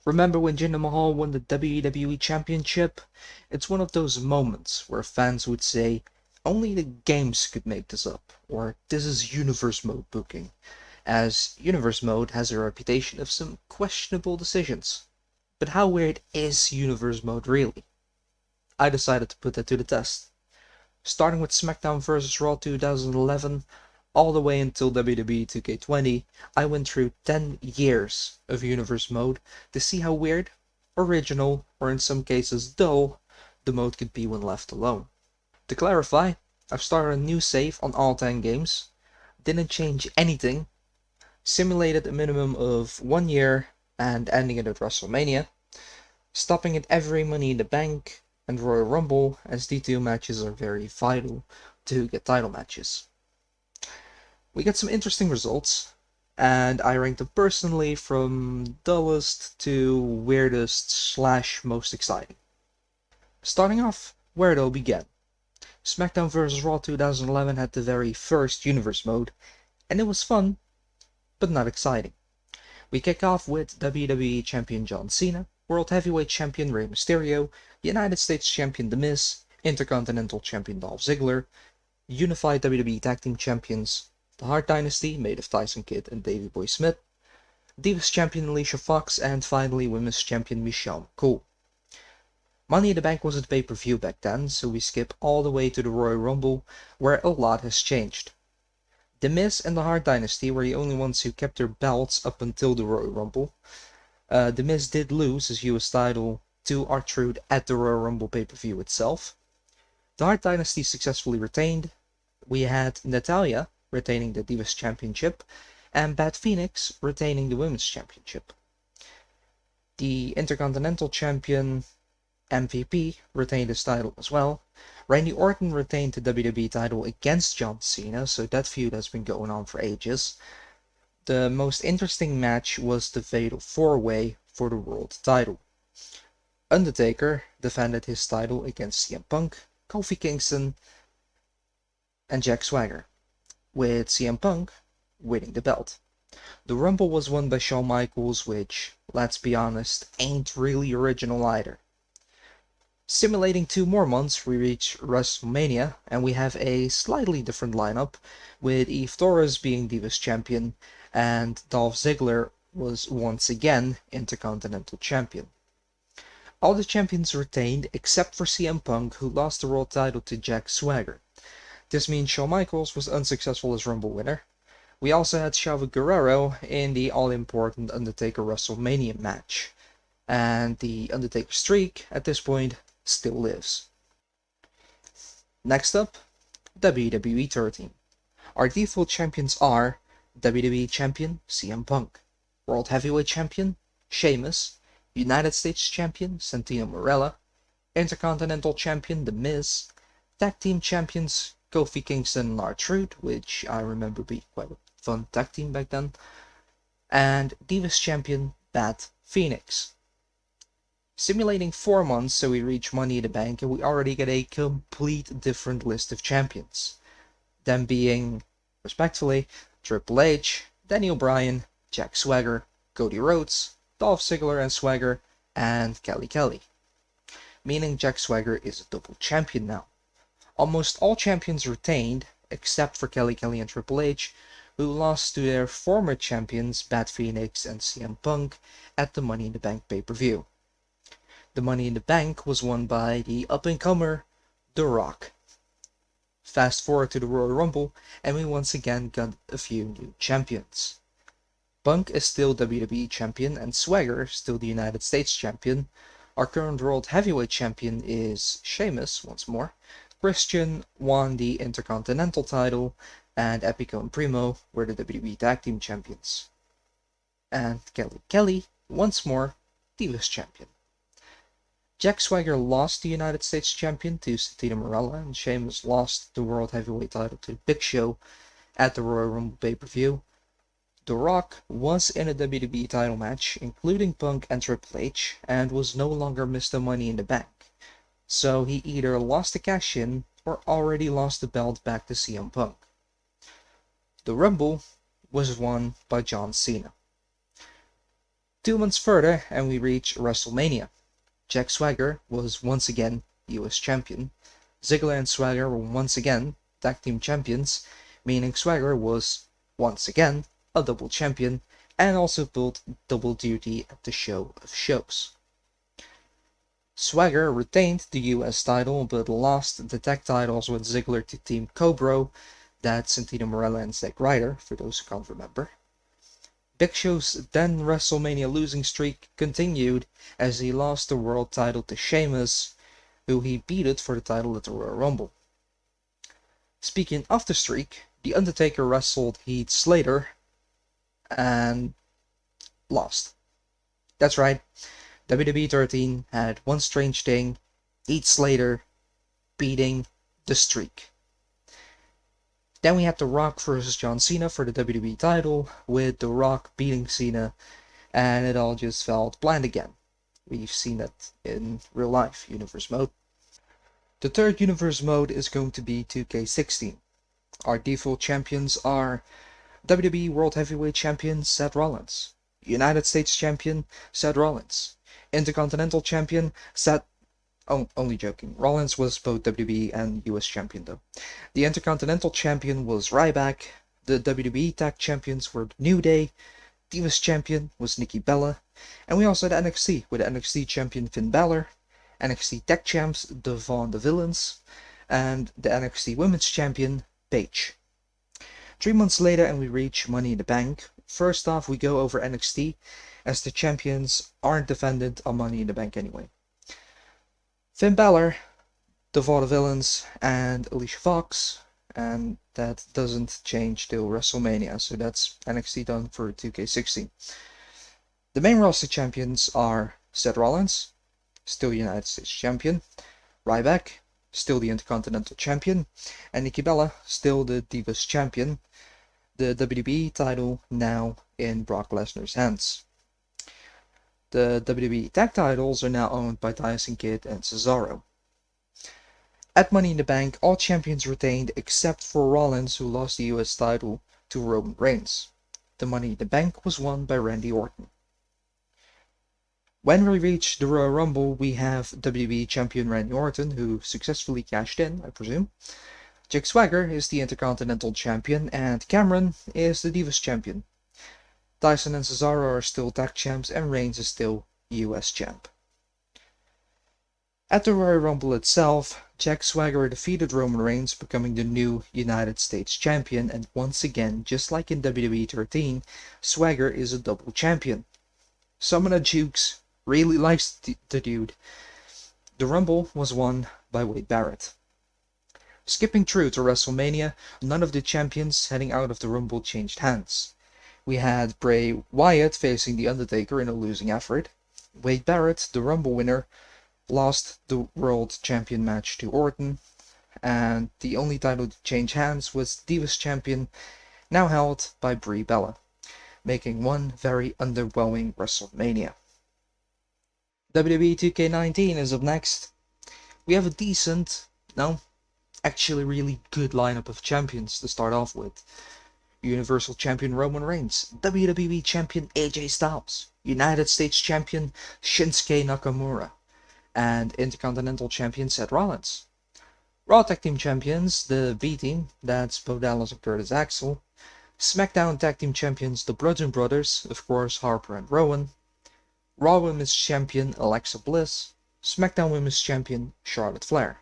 Remember when Jinder Mahal won the WWE Championship? It's one of those moments where fans would say, only the games could make this up, or this is Universe Mode booking, as Universe Mode has a reputation of some questionable decisions. But how weird is Universe Mode really? I decided to put that to the test. Starting with Smackdown vs. Raw 2011, all the way until WWE 2K20, I went through 10 years of Universe Mode to see how weird, original, or in some cases dull, the mode could be when left alone. To clarify, I've started a new save on all 10 games, didn't change anything, simulated a minimum of 1 year and ending it at Wrestlemania, stopping at every Money in the Bank and Royal Rumble, as the two matches are very vital to get title matches. We get some interesting results, and I ranked them personally from dullest to weirdest / most exciting. Starting off where it all began. Smackdown vs. Raw 2011 had the very first Universe Mode, and it was fun, but not exciting. We kick off with WWE Champion John Cena, World Heavyweight Champion Rey Mysterio, United States Champion The Miz, Intercontinental Champion Dolph Ziggler, Unified WWE Tag Team Champions, The Hart Dynasty made of Tyson Kidd and Davey Boy Smith, Divas Champion Alicia Fox, and finally Women's Champion Michelle McCool. Money in the Bank wasn't pay-per-view back then, so we skip all the way to the Royal Rumble, where a lot has changed. The Miz and the Hart Dynasty were the only ones who kept their belts up until the Royal Rumble. The Miz did lose his US title to R-Truth at the Royal Rumble pay-per-view itself. The Hart Dynasty successfully retained. We had Natalya retaining the Divas Championship, and Beth Phoenix retaining the Women's Championship. The Intercontinental Champion MVP retained his title as well. Randy Orton retained the WWE title against John Cena, so that feud has been going on for ages. The most interesting match was the Fatal 4-Way for the world title. Undertaker defended his title against CM Punk, Kofi Kingston, and Jack Swagger, with CM Punk winning the belt. The Rumble was won by Shawn Michaels, which, let's be honest, ain't really original either. Simulating 2 more months, we reach WrestleMania, and we have a slightly different lineup, with Eve Torres being Divas Champion, and Dolph Ziggler was once again Intercontinental Champion. All the champions retained except for CM Punk, who lost the world title to Jack Swagger. This means Shawn Michaels was unsuccessful as Rumble winner. We also had Chavo Guerrero in the all-important Undertaker WrestleMania match, and the Undertaker streak at this point still lives. Next up, WWE 13. Our default champions are WWE Champion CM Punk, World Heavyweight Champion Sheamus, United States Champion Santino Marella, Intercontinental Champion The Miz, Tag Team Champions Kofi Kingston and R-Truth, which I remember being quite a fun tag team back then, and Divas Champion Beth Phoenix. Simulating 4 months, so we reach Money in the Bank, and we already get a complete different list of champions. Them being, respectfully, Triple H, Daniel Bryan, Jack Swagger, Cody Rhodes, Dolph Ziggler and Swagger, and Kelly. Meaning Jack Swagger is a double champion now. Almost all champions retained, except for Kelly and Triple H, who lost to their former champions Beth Phoenix and CM Punk at the Money in the Bank pay-per-view. The Money in the Bank was won by the up-and-comer, The Rock. Fast forward to the Royal Rumble, and we once again got a few new champions. Punk is still WWE Champion, and Swagger is still the United States Champion. Our current World Heavyweight Champion is Sheamus, once more. Christian won the Intercontinental title, and Epico and Primo were the WWE Tag Team Champions. And Kelly, once more, Divas Champion. Jack Swagger lost the United States Champion to Santino Marella, and Sheamus lost the World Heavyweight title to Big Show at the Royal Rumble pay-per-view. The Rock was in a WWE title match, including Punk and Triple H, and was no longer Mr. Money in the Bank. So he either lost the cash-in, or already lost the belt back to CM Punk. The Rumble was won by John Cena. 2 months further, and we reach WrestleMania. Jack Swagger was once again US Champion. Ziggler and Swagger were once again Tag Team Champions, meaning Swagger was once again a double champion and also pulled double duty at the show of shows. Swagger retained the US title but lost the tag titles with Ziggler to Team Cobra, that's Santino Marella and Zack Ryder, for those who can't remember. Big Show's then WrestleMania losing streak continued as he lost the world title to Sheamus, who he beated for the title at the Royal Rumble. Speaking of the streak, The Undertaker wrestled Heath Slater and lost. That's right, WWE 13 had one strange thing: Heath Slater beating the streak. Then we had The Rock versus John Cena for the WWE title, with The Rock beating Cena, and it all just felt bland again. We've seen that in real life universe mode. The third universe mode is going to be 2K16. Our default champions are WWE World Heavyweight Champion Seth Rollins, United States Champion Seth Rollins, Intercontinental Champion Seth... Oh, only joking. Rollins was both WWE and US Champion though. The Intercontinental Champion was Ryback. The WWE Tag Champions were New Day. Divas Champion was Nikki Bella. And we also had NXT with NXT Champion Finn Balor, NXT Tag Champs the Vaughn the Villains, and the NXT Women's Champion Paige. 3 months later and we reach Money in the Bank. First off, we go over NXT, as the champions aren't defended on Money in the Bank anyway. Finn Balor, the Vaughn the Villains, and Alicia Fox, and that doesn't change till WrestleMania, so that's NXT done for 2K16. The main roster champions are Seth Rollins, still United States Champion, Ryback, still the Intercontinental Champion, and Nikki Bella, still the Divas Champion. The WWE title now in Brock Lesnar's hands. The WWE Tag titles are now owned by Tyson Kidd and Cesaro. At Money in the Bank, all champions retained except for Rollins, who lost the US title to Roman Reigns. The Money in the Bank was won by Randy Orton. When we reach the Royal Rumble, we have WWE Champion Randy Orton, who successfully cashed in, I presume. Jack Swagger is the Intercontinental Champion, and Cameron is the Divas Champion. Tyson and Cesaro are still Tag Champs, and Reigns is still US Champ. At the Royal Rumble itself, Jack Swagger defeated Roman Reigns, becoming the new United States Champion, and once again, just like in WWE 13, Swagger is a double champion. Summoner Jukes really likes the dude. The Rumble was won by Wade Barrett. Skipping through to WrestleMania, none of the champions heading out of the Rumble changed hands. We had Bray Wyatt facing The Undertaker in a losing effort. Wade Barrett, the Rumble winner, lost the World Champion match to Orton, and the only title to change hands was Divas Champion, now held by Brie Bella, making one very underwhelming WrestleMania. WWE 2K19 is up next. We have a decent, no, actually really good lineup of champions to start off with. Universal Champion Roman Reigns, WWE Champion AJ Styles, United States Champion Shinsuke Nakamura, and Intercontinental Champion Seth Rollins. Raw Tag Team Champions, the V-Team, that's Bo Dallas and Curtis Axel. Smackdown Tag Team Champions, the Bludgeon Brothers, of course Harper and Rowan. Raw Women's Champion Alexa Bliss. Smackdown Women's Champion Charlotte Flair.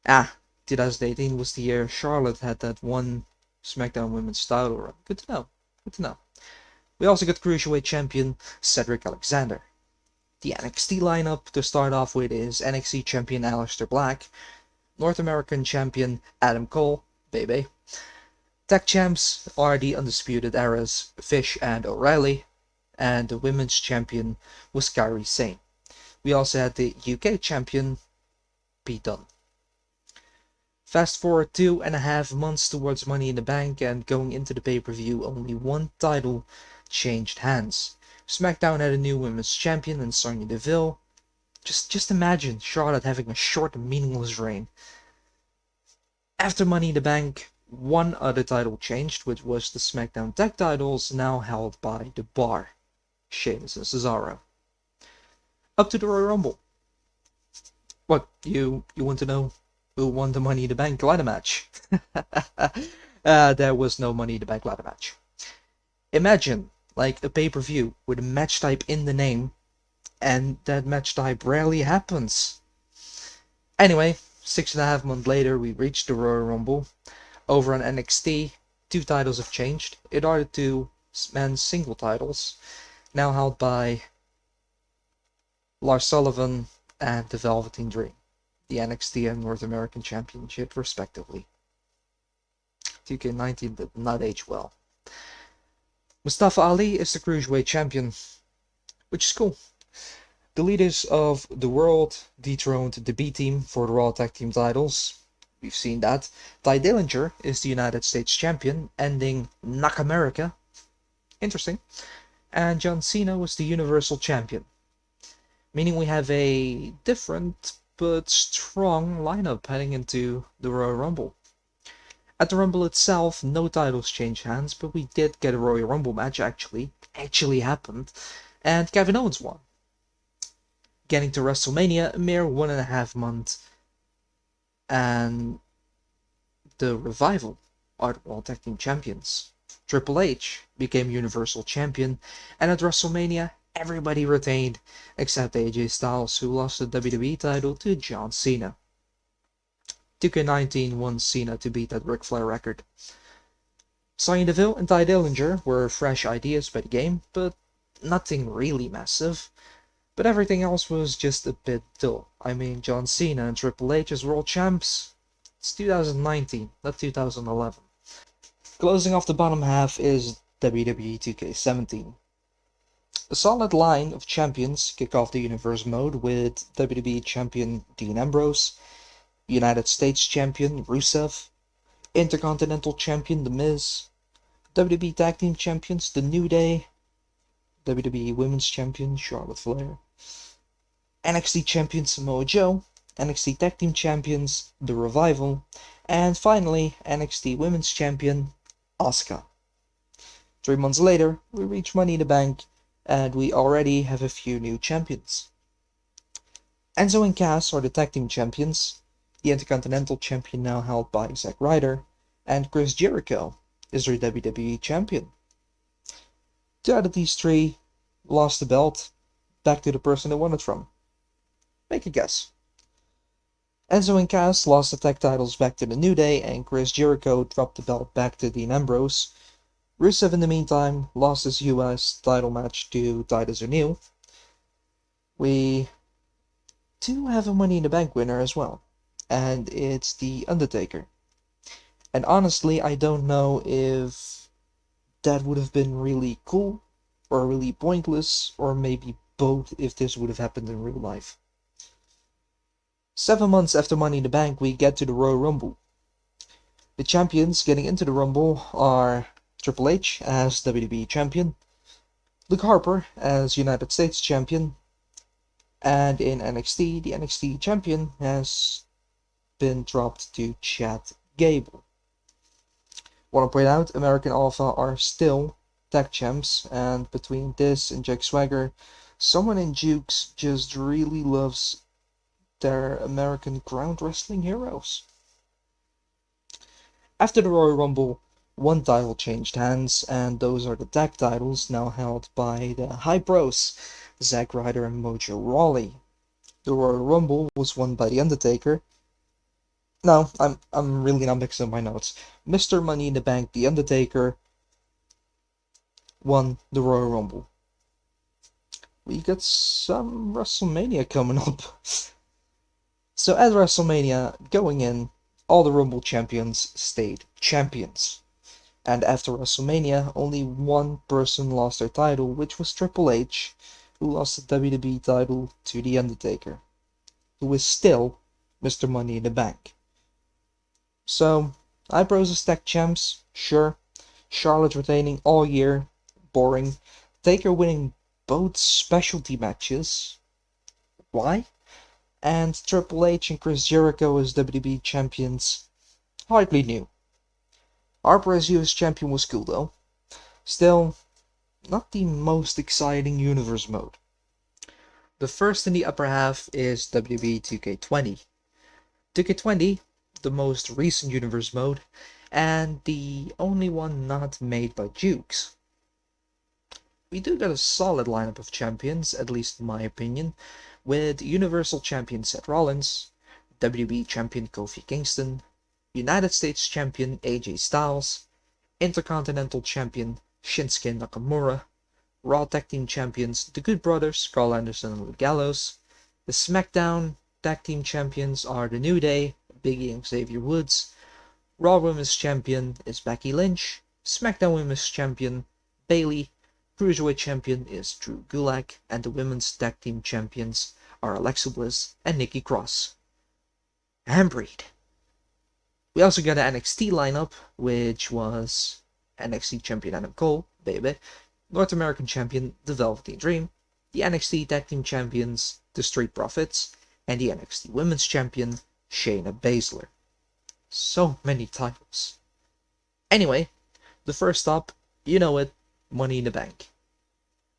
2018 was the year Charlotte had that one SmackDown Women's title run. Good to know. Good to know. We also got Cruiserweight Champion Cedric Alexander. The NXT lineup to start off with is NXT Champion Aleister Black, North American Champion Adam Cole, Bebe. Tag Champs are the Undisputed Eras Fish and O'Reilly, and the Women's Champion was Kairi Sane. We also had the UK Champion Pete Dunne. Fast forward 2.5 months towards Money in the Bank, and going into the pay-per-view, only one title changed hands. SmackDown had a new Women's Champion in Sonya Deville. Just imagine Charlotte having a short and meaningless reign. After Money in the Bank, one other title changed, which was the SmackDown Tag titles, now held by The Bar. Sheamus and Cesaro. Up to the Royal Rumble. What, you want to know who won the Money in the Bank ladder match? There was no Money in the Bank ladder match. Imagine, like, a pay-per-view with a match type in the name, and that match type rarely happens. Anyway, 6.5 months later, we reached the Royal Rumble. Over on NXT, 2 titles have changed. It are the 2 men's single titles, now held by Lars Sullivan and the Velveteen Dream, the NXT and North American Championship, respectively. 2K19 did not age well. Mustafa Ali is the Cruiserweight Champion, which is cool. The leaders of the world dethroned the B-Team for the Raw Tag Team titles. We've seen that. Ty Dillinger is the United States Champion, ending Nakamerica. Interesting. And John Cena was the Universal Champion. Meaning we have a different but strong lineup heading into the Royal Rumble. At the Rumble itself, no titles changed hands, but we did get a Royal Rumble match actually. Actually happened. And Kevin Owens won. Getting to WrestleMania, a mere 1.5 months. And the Revival are the World Tag Team Champions. Triple H became Universal Champion, and at WrestleMania, everybody retained except AJ Styles, who lost the WWE title to John Cena. 2K19 won Cena to beat that Ric Flair record. Sonya Deville and Ty Dillinger were fresh ideas by the game, but nothing really massive. But everything else was just a bit dull. I mean, John Cena and Triple H as world champs? It's 2019, not 2011. Closing off the bottom half is WWE 2K17. A solid line of champions kick off the Universe mode with WWE Champion Dean Ambrose, United States Champion Rusev, Intercontinental Champion The Miz, WWE Tag Team Champions The New Day, WWE Women's Champion Charlotte Flair, NXT Champion Samoa Joe, NXT Tag Team Champions The Revival, and finally NXT Women's Champion Asuka. 3 months later, we reach Money in the Bank, and we already have a few new champions. Enzo and Cass are the Tag Team Champions, the Intercontinental Champion now held by Zack Ryder, and Chris Jericho is their WWE Champion. 2 out of these 3 lost the belt back to the person they won it from. Make a guess. Enzo and Cass lost the tag titles back to the New Day, and Chris Jericho dropped the belt back to Dean Ambrose. Rusev, in the meantime, lost his US title match to Titus O'Neil. We do have a Money in the Bank winner as well, and it's The Undertaker. And honestly, I don't know if that would have been really cool, or really pointless, or maybe both if this would have happened in real life. 7 months after Money in the Bank, we get to the Royal Rumble. The champions getting into the Rumble are Triple H as WWE Champion, Luke Harper as United States Champion, and in NXT, the NXT Champion has been dropped to Chad Gable. Want to point out, American Alpha are still tag champs, and between this and Jack Swagger, someone in Jukes just really loves their American ground wrestling heroes. After the Royal Rumble, 1 title changed hands, and those are the tag titles now held by the High Bros, Zack Ryder and Mojo Rawley. The Royal Rumble was won by The Undertaker. No, I'm really not mixing up my notes. Mr. Money in the Bank, The Undertaker, won the Royal Rumble. We got some WrestleMania coming up. So at WrestleMania, going in, all the Rumble champions stayed champions. And after WrestleMania, only 1 person lost their title, which was Triple H, who lost the WWE title to The Undertaker, who is still Mr. Money in the Bank. So, Eyebrows as tag champs, sure. Charlotte retaining all year, boring. Taker winning both specialty matches, why? And Triple H and Chris Jericho as WWE champions, hardly new. Harper as US champion was cool though. Still, not the most exciting universe mode. The first in the upper half is WWE 2K20. 2K20, the most recent universe mode, and the only one not made by Jukes. We do get a solid lineup of champions, at least in my opinion, with Universal Champion Seth Rollins, WWE Champion Kofi Kingston, United States Champion AJ Styles, Intercontinental Champion Shinsuke Nakamura, Raw Tag Team Champions The Good Brothers, Carl Anderson and Luke Gallows. The Smackdown Tag Team Champions are The New Day, Big E and Xavier Woods. Raw Women's Champion is Becky Lynch. SmackDown Women's Champion Bayley. Cruiserweight Champion is Drew Gulak. And the Women's Tag Team Champions are Alexa Bliss and Nikki Cross. And Breed. We also got an NXT lineup, which was NXT Champion Adam Cole, baby, North American Champion The Velveteen Dream, the NXT Tag Team Champions The Street Profits, and the NXT Women's Champion Shayna Baszler. So many titles. Anyway, the first up, you know it, Money in the Bank.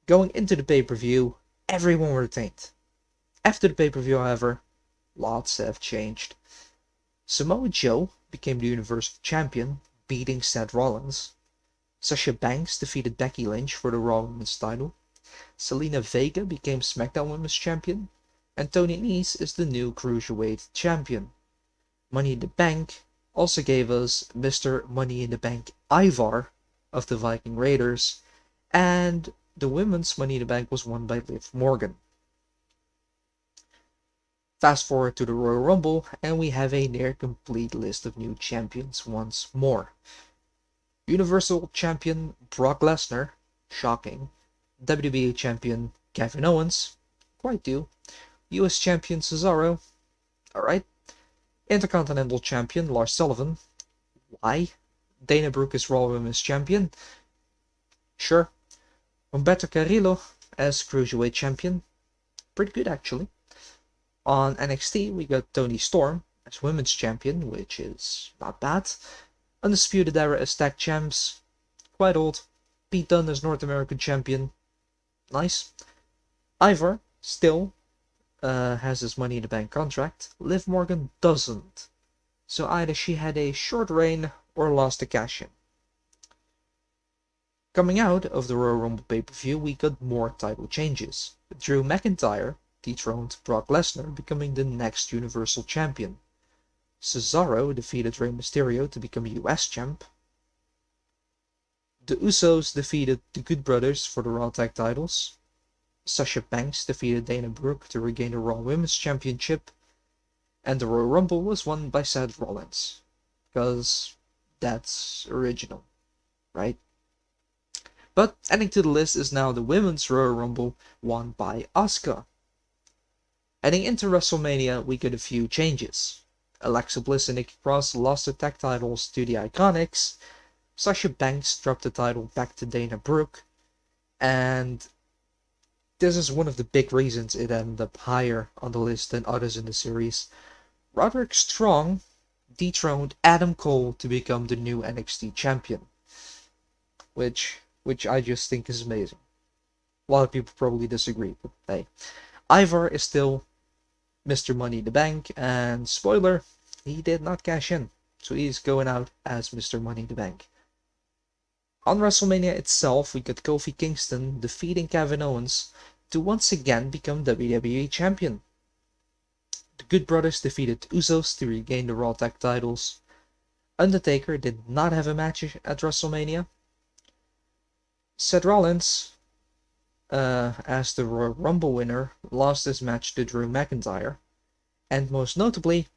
Going into the pay-per-view, everyone were retained. After the pay-per-view, however, lots have changed. Samoa Joe became the Universal Champion, beating Seth Rollins. Sasha Banks defeated Becky Lynch for the Raw Women's title. Zelina Vega became SmackDown Women's Champion. And Tony Nese is the new Cruiserweight Champion. Money in the Bank also gave us Mr. Money in the Bank Ivar of the Viking Raiders, and the Women's Money in the Bank was won by Liv Morgan. Fast forward to the Royal Rumble, and we have a near complete list of new champions once more. Universal Champion Brock Lesnar, shocking. WWE Champion Kevin Owens, quite due. US Champion Cesaro, alright. Intercontinental Champion Lars Sullivan, why? Dana Brooke is Raw Women's Champion, sure. Humberto Carrillo as Cruiserweight Champion, pretty good actually. On NXT we got Toni Storm as Women's Champion, which is not bad. Undisputed Era as Tag Champs, quite old. Pete Dunne as North American Champion, nice. Ivar still has his Money in the Bank contract. Liv Morgan doesn't. So either she had a short reign or lost the cash in. Coming out of the Royal Rumble pay-per-view, we got more title changes. Drew McIntyre dethroned Brock Lesnar, becoming the next Universal Champion. Cesaro defeated Rey Mysterio to become US Champ. The Usos defeated the Good Brothers for the Raw Tag titles. Sasha Banks defeated Dana Brooke to regain the Raw Women's Championship, and the Royal Rumble was won by Seth Rollins, because that's original, right? But adding to the list is now the Women's Royal Rumble, won by Asuka. Heading into WrestleMania, we get a few changes. Alexa Bliss and Nikki Cross lost their tag titles to the Iconics. Sasha Banks dropped the title back to Dana Brooke, and this is one of the big reasons it ended up higher on the list than others in the series. Roderick Strong dethroned Adam Cole to become the new NXT champion, which I just think is amazing. A lot of people probably disagree, but hey. Ivar is still Mr. Money in the Bank, and spoiler, he did not cash in, so he's going out as Mr. Money in the Bank. On WrestleMania itself, we got Kofi Kingston defeating Kevin Owens to once again become WWE Champion. The Good Brothers defeated Usos to regain the Raw Tag titles. Undertaker did not have a match at WrestleMania. Seth Rollins, as the Royal Rumble winner, lost his match to Drew McIntyre. And most notably,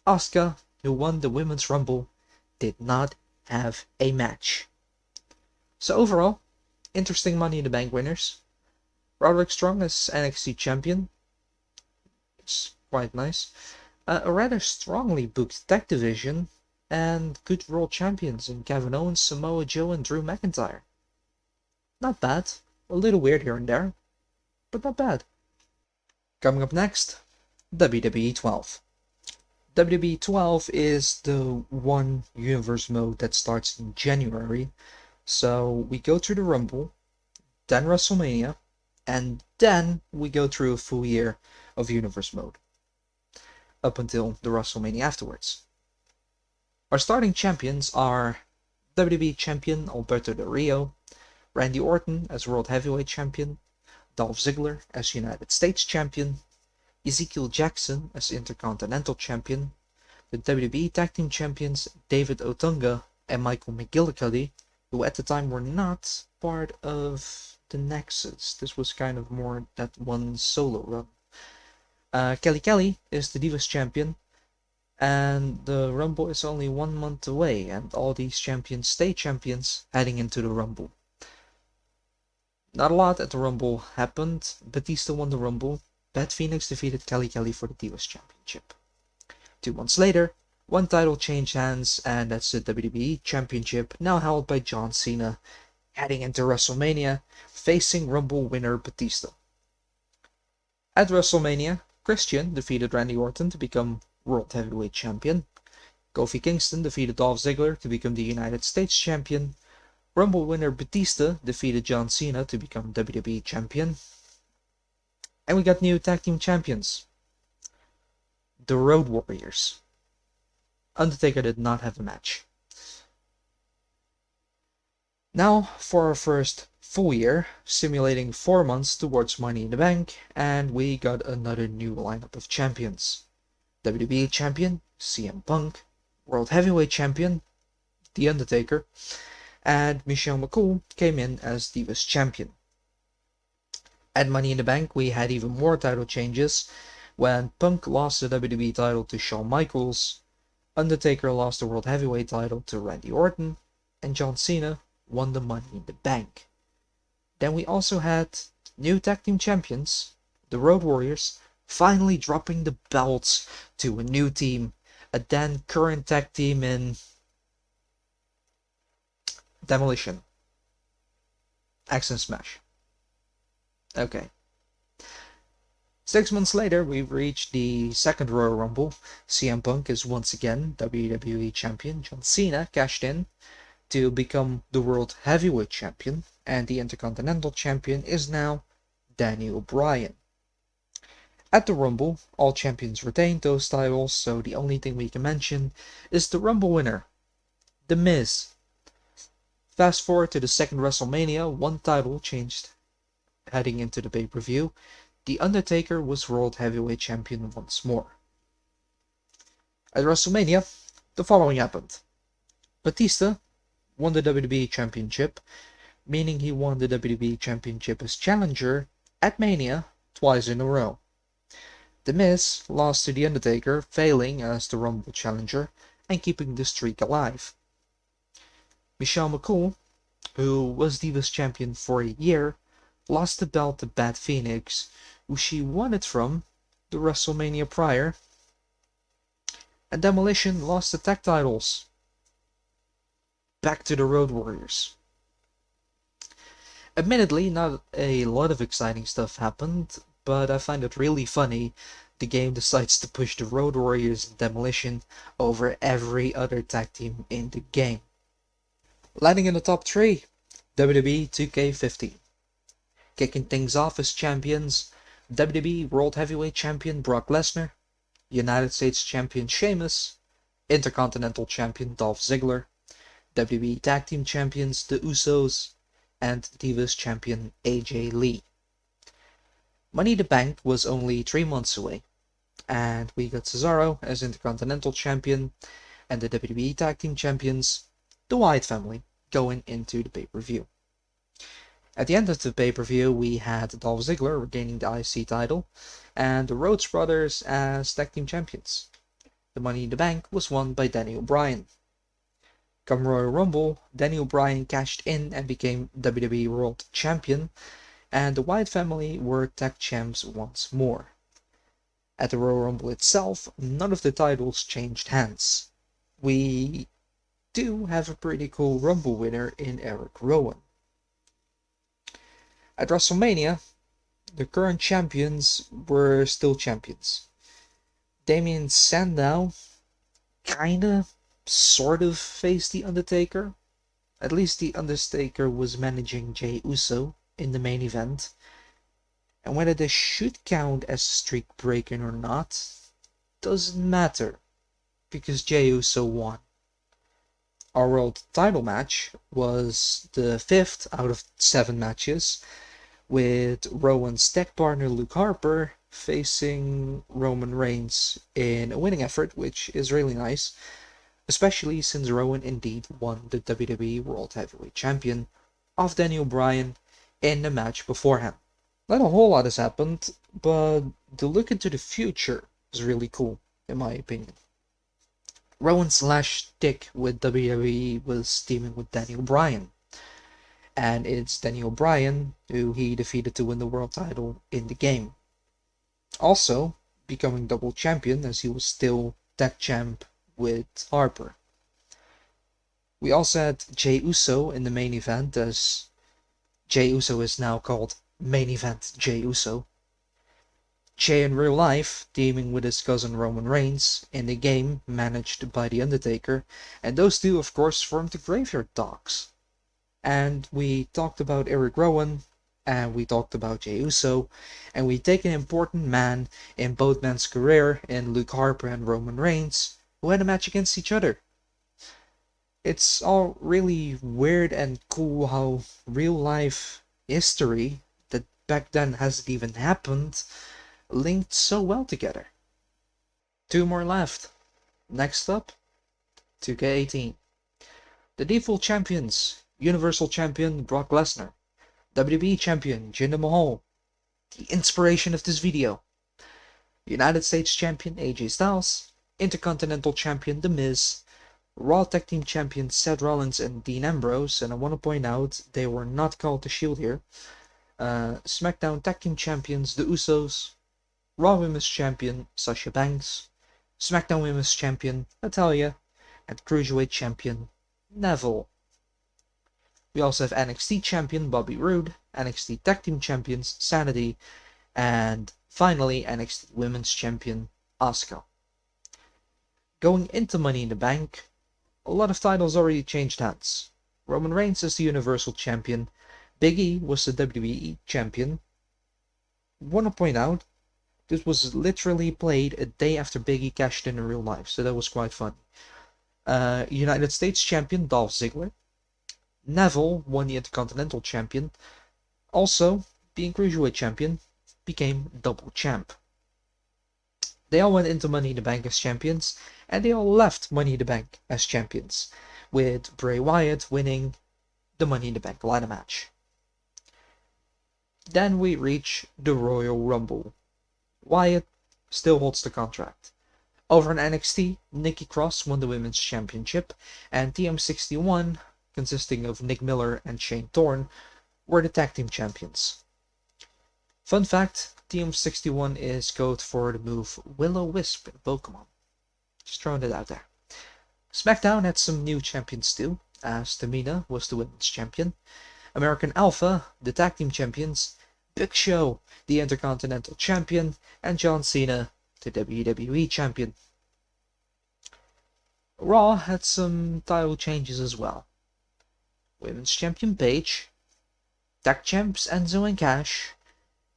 Asuka, who won the Women's Rumble, did not have a match. So overall, interesting Money in the Bank winners. Roderick Strong as NXT Champion. It's quite nice. A rather strongly booked tag division, and good World Champions in Kevin Owens, Samoa Joe, and Drew McIntyre. Not bad. A little weird here and there, but not bad. Coming up next, WWE 12. WWE 12 is the one universe mode that starts in January. So we go through the Rumble, then WrestleMania, and then we go through a full year of Universe mode, up until the WrestleMania afterwards. Our starting champions are WWE Champion Alberto Del Rio, Randy Orton as World Heavyweight Champion, Dolph Ziggler as United States Champion, Ezekiel Jackson as Intercontinental Champion, the WWE Tag Team Champions David Otunga and Michael McGillicuddy, who at the time were not part of the Nexus. This was kind of more that one solo run. Kelly Kelly is the Divas Champion, and the Rumble is only 1 month away, and all these champions stay champions heading into the Rumble. Not a lot at the Rumble happened. Batista won the Rumble. Beth Phoenix defeated Kelly Kelly for the Divas Championship. 2 months later, one title changed hands, and that's the WWE Championship, now held by John Cena, heading into WrestleMania, facing Rumble winner Batista. At WrestleMania, Christian defeated Randy Orton to become World Heavyweight Champion. Kofi Kingston defeated Dolph Ziggler to become the United States Champion. Rumble winner Batista defeated John Cena to become WWE Champion. And we got new tag team champions. The Road Warriors. Undertaker did not have a match. Now for our first full year, simulating 4 months towards Money in the Bank, and we got another new lineup of champions. WWE Champion, CM Punk, World Heavyweight Champion, The Undertaker, and Michelle McCool came in as Divas Champion. At Money in the Bank, we had even more title changes when Punk lost the WWE title to Shawn Michaels, Undertaker lost the World Heavyweight title to Randy Orton, and John Cena won the Money in the Bank. Then we also had new tag team champions, the Road Warriors, finally dropping the belts to a new team, a then current tag team in Demolition. Axe and Smash. Okay. 6 months later, we've reached the second Royal Rumble. CM Punk is once again WWE Champion. John Cena cashed in to become the World Heavyweight Champion, and the Intercontinental Champion is now Daniel Bryan. At the Rumble, all champions retained those titles, so the only thing we can mention is the Rumble winner, The Miz. Fast forward to the second WrestleMania, one title changed heading into the pay-per-view. The Undertaker was World Heavyweight Champion once more. At WrestleMania, the following happened. Batista won the WWE Championship, meaning he won the WWE Championship as challenger at Mania twice in a row. The Miz lost to The Undertaker, failing as the Rumble challenger and keeping the streak alive. Michelle McCool, who was Divas Champion for a year, lost the belt to Beth Phoenix, who she won it from the WrestleMania prior. And Demolition lost the tag titles back to the Road Warriors. Admittedly, not a lot of exciting stuff happened, but I find it really funny the game decides to push the Road Warriors and Demolition over every other tag team in the game. Landing in the top 3, WWE 2K15. Kicking things off as champions, WWE World Heavyweight Champion Brock Lesnar, United States Champion Sheamus, Intercontinental Champion Dolph Ziggler, WWE Tag Team Champions The Usos, and Divas Champion AJ Lee. Money in the Bank was only 3 months away, and we got Cesaro as Intercontinental Champion, and the WWE Tag Team Champions, the Wyatt family, going into the pay-per-view. At the end of the pay-per-view, we had Dolph Ziggler regaining the IC title, and the Rhodes Brothers as Tag Team Champions. The Money in the Bank was won by Daniel Bryan. Come Royal Rumble, Daniel Bryan cashed in and became WWE World Champion, and the Wyatt family were tag champs once more. At the Royal Rumble itself, none of the titles changed hands. We do have a pretty cool Rumble winner in Eric Rowan. At WrestleMania, the current champions were still champions. Damien Sandow kinda, sort of faced The Undertaker. At least The Undertaker was managing Jey Uso in the main event, and whether this should count as streak breaking or not doesn't matter, because Jey Uso won. Our world title match was the 5th out of 7 matches, with Rowan's tech partner Luke Harper facing Roman Reigns in a winning effort, which is really nice, especially since Rowan indeed won the WWE World Heavyweight Champion off Daniel Bryan in the match beforehand. Not a whole lot has happened, but the look into the future is really cool, in my opinion. Rowan's last shtick with WWE was teaming with Daniel Bryan, and it's Daniel Bryan who he defeated to win the world title in the game. Also, becoming double champion as he was still tag champ with Harper. We also had Jey Uso in the main event, as Jey Uso is now called Main Event Jey Uso. Jey in real life teaming with his cousin Roman Reigns in the game managed by The Undertaker, and those two of course formed the Graveyard Dogs. And we talked about Eric Rowan, and we talked about Jey Uso, and we take an important man in both men's career in Luke Harper and Roman Reigns, who had a match against each other. It's all really weird and cool how real life history that back then hasn't even happened linked so well together. 2 more left. Next up, 2K18. The default champions, Universal Champion Brock Lesnar, WWE Champion Jinder Mahal, the inspiration of this video, United States Champion AJ Styles, Intercontinental Champion The Miz, Raw Tag Team Champions Seth Rollins and Dean Ambrose, and I want to point out they were not called the Shield here, Smackdown Tag Team Champions The Usos, Raw Women's Champion Sasha Banks, SmackDown Women's Champion Natalya, and Cruiserweight Champion Neville. We also have NXT Champion Bobby Roode, NXT Tag Team Champions Sanity, and finally NXT Women's Champion Asuka. Going into Money in the Bank, a lot of titles already changed hands. Roman Reigns is the Universal Champion, Big E was the WWE Champion. Want to point out, this was literally played a day after Big E cashed in real life, so that was quite funny. United States Champion Dolph Ziggler. Neville won the Intercontinental Champion. Also, being Cruiserweight Champion, became double champ. They all went into Money in the Bank as champions, and they all left Money in the Bank as champions, with Bray Wyatt winning the Money in the Bank ladder match. Then we reach the Royal Rumble. Wyatt still holds the contract. Over in NXT, Nikki Cross won the Women's Championship, and TM61, consisting of Nick Miller and Shane Thorne, were the Tag Team Champions. Fun fact, TM61 is code for the move Will-O-Wisp in Pokemon. Just throwing it out there. SmackDown had some new champions too, as Tamina was the Women's Champion, American Alpha, the Tag Team Champions, Big Show, the Intercontinental Champion, and John Cena, the WWE Champion. Raw had some title changes as well. Women's Champion Paige, Tag Champs Enzo and Cash,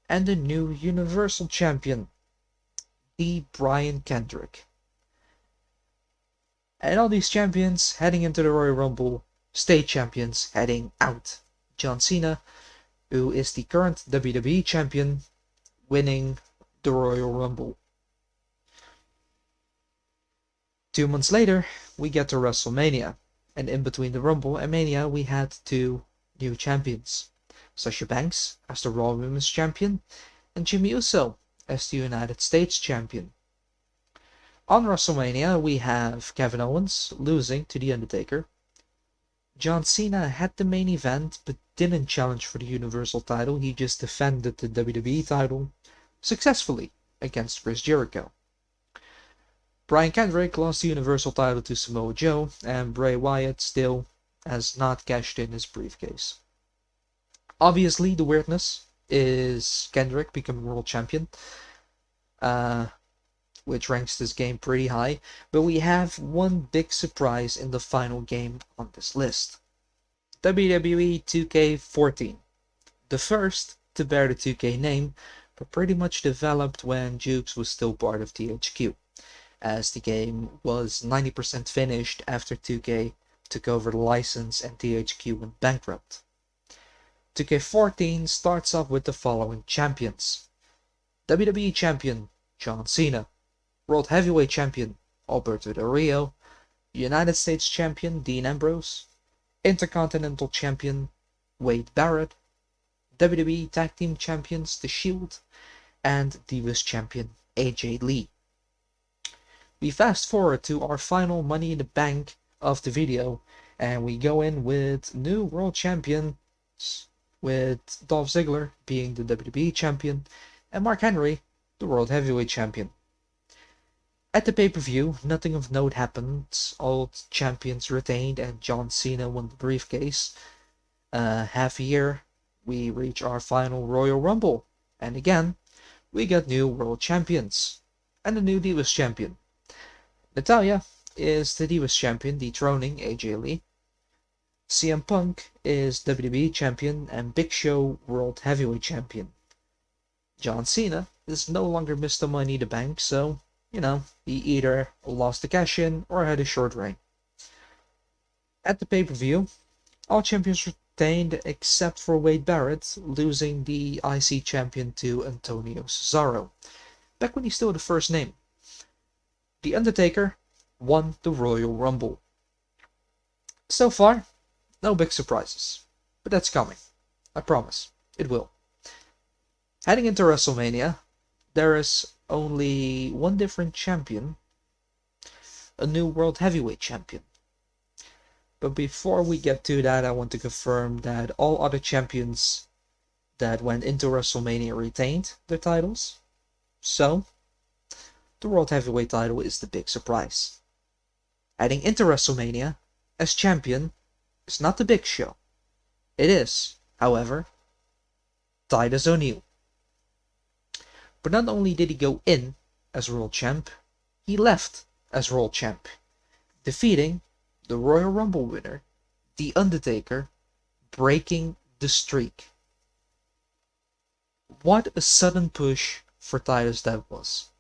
and the new Universal Champion, the Brian Kendrick. And all these champions heading into the Royal Rumble, state champions heading out. John Cena, who is the current WWE Champion, winning the Royal Rumble. 2 months later, we get to WrestleMania, and in between the Rumble and Mania we had 2 new champions. Sasha Banks as the Raw Women's Champion, and Jimmy Uso as the United States Champion. On WrestleMania, we have Kevin Owens losing to The Undertaker. John Cena had the main event, but didn't challenge for the Universal title. He just defended the WWE title successfully against Chris Jericho. Brian Kendrick lost the Universal title to Samoa Joe, and Bray Wyatt still has not cashed in his briefcase. Obviously, the weirdness is Kendrick becoming world champion, which ranks this game pretty high, but we have one big surprise in the final game on this list. WWE 2K14. The first to bear the 2K name, but pretty much developed when Jukes was still part of THQ, as the game was 90% finished after 2K took over the license and THQ went bankrupt. 2K14 starts off with the following champions: WWE Champion John Cena, World Heavyweight Champion Alberto Del Rio, United States Champion Dean Ambrose, Intercontinental Champion Wade Barrett, WWE Tag Team Champions The Shield, and Divas Champion AJ Lee. We fast forward to our final Money in the Bank of the video, and we go in with new World Champions, with Dolph Ziggler being the WWE Champion, and Mark Henry the World Heavyweight Champion. At the pay-per-view, nothing of note happened. All champions retained and John Cena won the briefcase. Half a year, we reach our final Royal Rumble, and again, we got new World Champions, and a new Divas Champion. Natalya is the Divas Champion, dethroning AJ Lee. CM Punk is WWE Champion and Big Show World Heavyweight Champion. John Cena is no longer Mr. Money in the Bank, so, he either lost the cash-in or had a short reign. At the pay-per-view, all champions retained except for Wade Barrett, losing the IC champion to Antonio Cesaro, back when he still had a first name. The Undertaker won the Royal Rumble. So far, no big surprises, but that's coming. I promise, it will. Heading into WrestleMania, there is only one different champion, a new World Heavyweight Champion. But before we get to that, I want to confirm that all other champions that went into WrestleMania retained their titles. So, the World Heavyweight title is the big surprise. Heading into WrestleMania, as champion, is not the Big Show. It is, however, Titus O'Neil. But not only did he go in as World Champ, he left as World Champ, defeating the Royal Rumble winner, The Undertaker, breaking the streak. What a sudden push for Titus that was.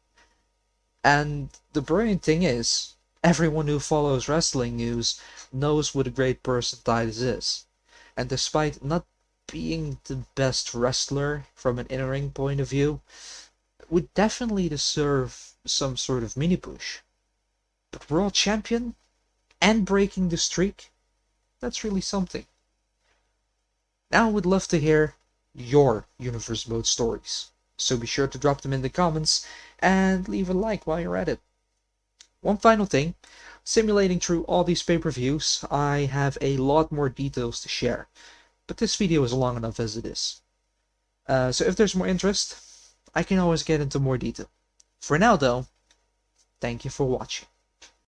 And the brilliant thing is, everyone who follows wrestling news knows what a great person Titus is. And despite not being the best wrestler from an in-ring point of view, would definitely deserve some sort of mini push. But World Champion and breaking the streak, that's really something. Now I would love to hear your Universe Mode stories, so be sure to drop them in the comments and leave a like while you're at it. One final thing, simulating through all these pay-per-views, I have a lot more details to share, but this video is long enough as it is. So if there's more interest, I can always get into more detail. For now though, thank you for watching.